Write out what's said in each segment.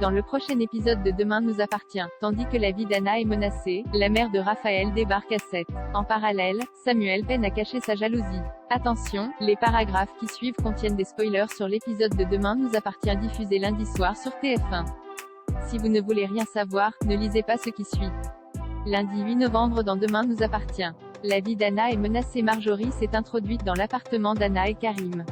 Dans le prochain épisode de Demain nous appartient, tandis que la vie d'Anna est menacée, la mère de Raphaël débarque à Sète. En parallèle, Samuel peine à cacher sa jalousie. Attention, les paragraphes qui suivent contiennent des spoilers sur l'épisode de Demain nous appartient diffusé lundi soir sur TF1. Si vous ne voulez rien savoir, ne lisez pas ce qui suit. Lundi 8 novembre dans Demain nous appartient. La vie d'Anna est menacée. Marjorie s'est introduite dans l'appartement d'Anna et Karim.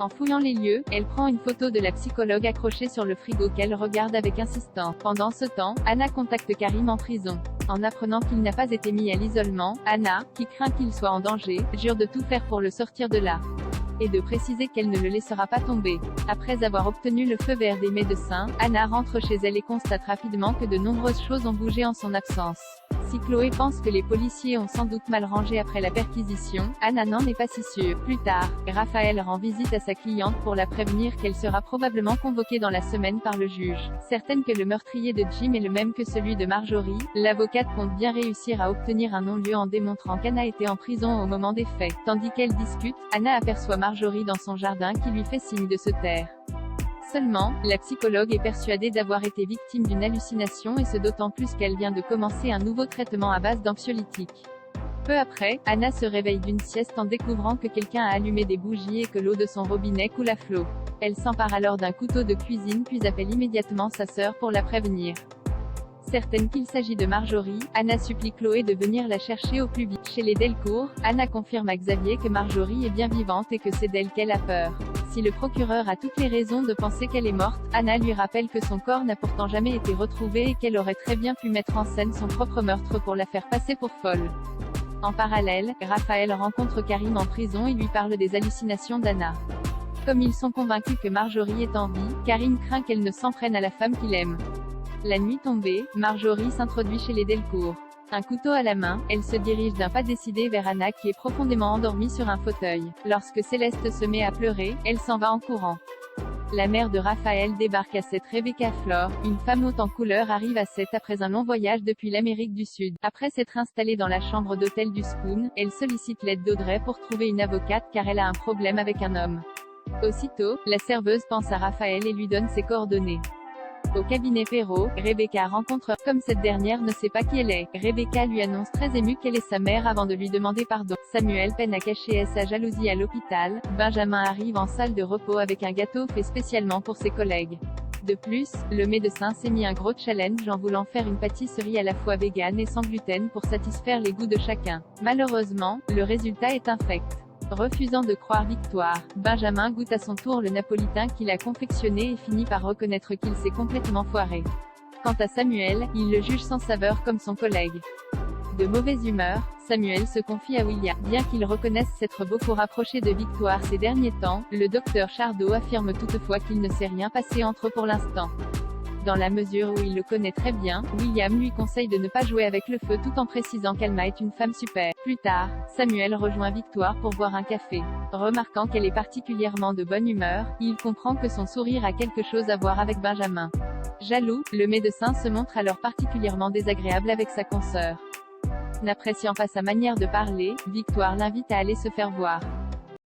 En fouillant les lieux, elle prend une photo de la psychologue accrochée sur le frigo qu'elle regarde avec insistance. Pendant ce temps, Anna contacte Karim en prison. En apprenant qu'il n'a pas été mis à l'isolement, Anna, qui craint qu'il soit en danger, jure de tout faire pour le sortir de là. Et de préciser qu'elle ne le laissera pas tomber. Après avoir obtenu le feu vert des médecins, Anna rentre chez elle et constate rapidement que de nombreuses choses ont bougé en son absence. Si Chloé pense que les policiers ont sans doute mal rangé après la perquisition, Anna n'en est pas si sûre. Plus tard, Raphaël rend visite à sa cliente pour la prévenir qu'elle sera probablement convoquée dans la semaine par le juge. Certaine que le meurtrier de Jim est le même que celui de Marjorie, l'avocate compte bien réussir à obtenir un non-lieu en démontrant qu'Anna était en prison au moment des faits. Tandis qu'elle discute, Anna aperçoit Marjorie dans son jardin qui lui fait signe de se taire. Seulement, la psychologue est persuadée d'avoir été victime d'une hallucination et ce d'autant plus qu'elle vient de commencer un nouveau traitement à base d'anxiolytiques. Peu après, Anna se réveille d'une sieste en découvrant que quelqu'un a allumé des bougies et que l'eau de son robinet coule à flot. Elle s'empare alors d'un couteau de cuisine puis appelle immédiatement sa sœur pour la prévenir. Certaine qu'il s'agit de Marjorie, Anna supplie Chloé de venir la chercher au plus vite. Chez les Delcourt, Anna confirme à Xavier que Marjorie est bien vivante et que c'est d'elle qu'elle a peur. Si le procureur a toutes les raisons de penser qu'elle est morte, Anna lui rappelle que son corps n'a pourtant jamais été retrouvé et qu'elle aurait très bien pu mettre en scène son propre meurtre pour la faire passer pour folle. En parallèle, Raphaël rencontre Karim en prison et lui parle des hallucinations d'Anna. Comme ils sont convaincus que Marjorie est en vie, Karim craint qu'elle ne s'en prenne à la femme qu'il aime. La nuit tombée, Marjorie s'introduit chez les Delcourt. Un couteau à la main, elle se dirige d'un pas décidé vers Anna qui est profondément endormie sur un fauteuil. Lorsque Céleste se met à pleurer, elle s'en va en courant. La mère de Raphaël débarque à Sète. Rebecca Flore, une femme haute en couleur, arrive à Sète après un long voyage depuis l'Amérique du Sud. Après s'être installée dans la chambre d'hôtel du Spoon, elle sollicite l'aide d'Audrey pour trouver une avocate car elle a un problème avec un homme. Aussitôt, la serveuse pense à Raphaël et lui donne ses coordonnées. Au cabinet Perrault, Rebecca rencontre, comme cette dernière ne sait pas qui elle est. Rebecca lui annonce très émue qu'elle est sa mère avant de lui demander pardon. Samuel peine à cacher sa jalousie à l'hôpital. Benjamin arrive en salle de repos avec un gâteau fait spécialement pour ses collègues. De plus, le médecin s'est mis un gros challenge en voulant faire une pâtisserie à la fois végane et sans gluten pour satisfaire les goûts de chacun. Malheureusement, le résultat est infect. Refusant de croire victoire, Benjamin goûte à son tour le napolitain qu'il a confectionné et finit par reconnaître qu'il s'est complètement foiré. Quant à Samuel, il le juge sans saveur comme son collègue. De mauvaise humeur, Samuel se confie à William. Bien qu'il reconnaisse s'être beaucoup rapproché de victoire ces derniers temps, le docteur Chardot affirme toutefois qu'il ne s'est rien passé entre eux pour l'instant. Dans la mesure où il le connaît très bien, William lui conseille de ne pas jouer avec le feu tout en précisant qu'Alma est une femme super. Plus tard, Samuel rejoint Victoire pour boire un café. Remarquant qu'elle est particulièrement de bonne humeur, il comprend que son sourire a quelque chose à voir avec Benjamin. Jaloux, le médecin se montre alors particulièrement désagréable avec sa consoeur. N'appréciant pas sa manière de parler, Victoire l'invite à aller se faire voir.